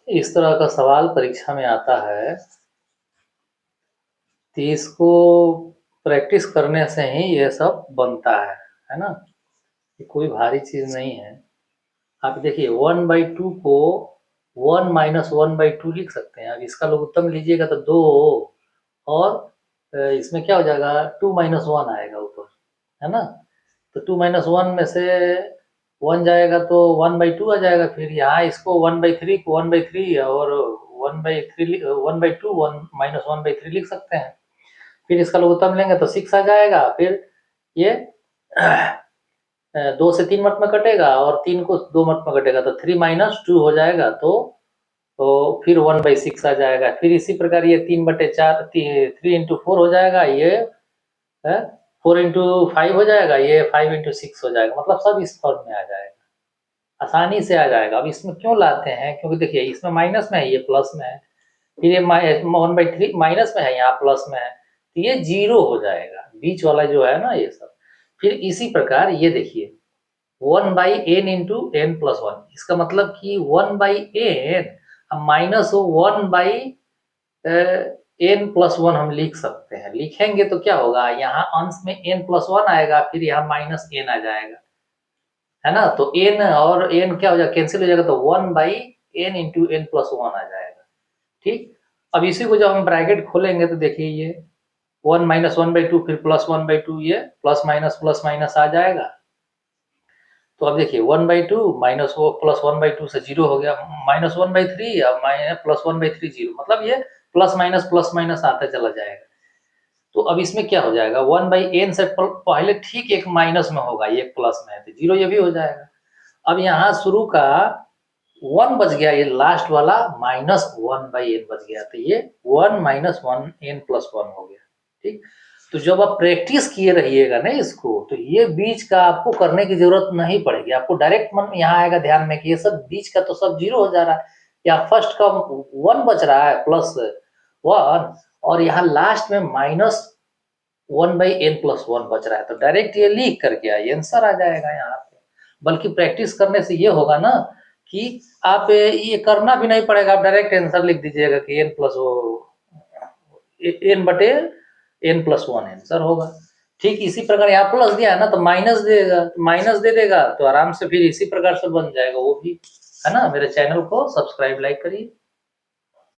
इस तरह का सवाल परीक्षा में आता है, तो इसको प्रैक्टिस करने से ही ये सब बनता है ना। ये कोई भारी चीज़ नहीं है। आप देखिए 1/2 को 1 माइनस 1/2 लिख सकते हैं। अब इसका लघुत्तम लीजिएगा तो 2, और इसमें क्या हो जाएगा, 2 माइनस 1 आएगा ऊपर, है ना। तो 2 माइनस 1 में से 1 जाएगा तो 1/2 आ जाएगा। फिर यहाँ इसको 1/3 को 1/3 और 1/3 1/2 1 माइनस 1/3 लिख सकते हैं। फिर इसका लघुत्तम लेंगे तो 6 आ जाएगा। फिर ये 2 से 3 मत में कटेगा और 3 को 2 मत में कटेगा तो 3 माइनस 2 हो जाएगा। तो फिर 1/6 आ जाएगा। फिर इसी प्रकार ये 3/4 3 इंटू 4 हो जाएगा, ये 4 इंटू 5 हो जाएगा, ये 5 इंटू 6 हो जाएगा। मतलब सब इस फॉर्म में आ जाएगा, आसानी से आ जाएगा। अब इसमें क्यों लाते हैं, क्योंकि देखिए इसमें माइनस में है, ये प्लस में है। फिर ये 1/3 माइनस में है, यहाँ प्लस में है, तो ये 0 हो जाएगा बीच वाला जो है ना ये सब। फिर इसी प्रकार ये देखिए 1/n इंटू n प्लस 1, इसका मतलब कि 1/n माइनस 1/n प्लस 1 हम लिख सकते हैं। लिखेंगे तो क्या होगा, यहाँ अंश में n प्लस 1 आएगा, फिर यहाँ माइनस n आ जाएगा, है ना। तो n और n क्या हो जाएगा, कैंसिल हो जाएगा, तो 1/n इंटू n प्लस 1 आ जाएगा। ठीक। अब इसी को जब हम ब्रैकेट खोलेंगे तो देखिए ये 1 माइनस 1/2 फिर प्लस 1/2, ये प्लस माइनस आ जाएगा। तो अब देखिए 1/2 माइनस वो प्लस 1/2 से 0 हो गया, माइनस 1/3 अब माइनस प्लस 1/3 0, मतलब ये प्लस माइनस आता चला जाएगा। तो अब इसमें क्या हो जाएगा, 1/n से पहले ठीक एक माइनस में होगा, ये प्लस में है तो 0 ये भी हो जाएगा। अब यहाँ शुरू का 1 बच गया, ये लास्ट वाला माइनस 1/n बच गया, तो ये 1 माइनस 1n प्लस 1 हो गया। ठीक। तो जब आप प्रैक्टिस किए रहिएगा ना इसको, तो ये बीच का आपको करने की जरूरत नहीं पड़ेगी। आपको डायरेक्ट मन में यहाँ आएगा ध्यान में कि ये सब बीच का तो सब 0 हो जा रहा है, या फर्स्ट का 1 बच रहा है प्लस 1, और यहाँ लास्ट में माइनस 1/n प्लस 1 बच रहा है, तो डायरेक्ट ये लिख करके आइए, आंसर आ जाएगा यहाँ पे। बल्कि प्रैक्टिस करने से ये होगा ना कि आप ये करना भी नहीं पड़ेगा, आप डायरेक्ट आंसर लिख दीजिएगा कि n plus n plus 1 answer होगा। ठीक इसी प्रकार यहाँ प्लस दिया है ना तो माइनस देगा, माइनस दे देगा तो आराम से फिर इसी प्रकार से बन जाएगा वो भी, है ना। मेरे चैनल को सब्सक्राइब लाइक करिए।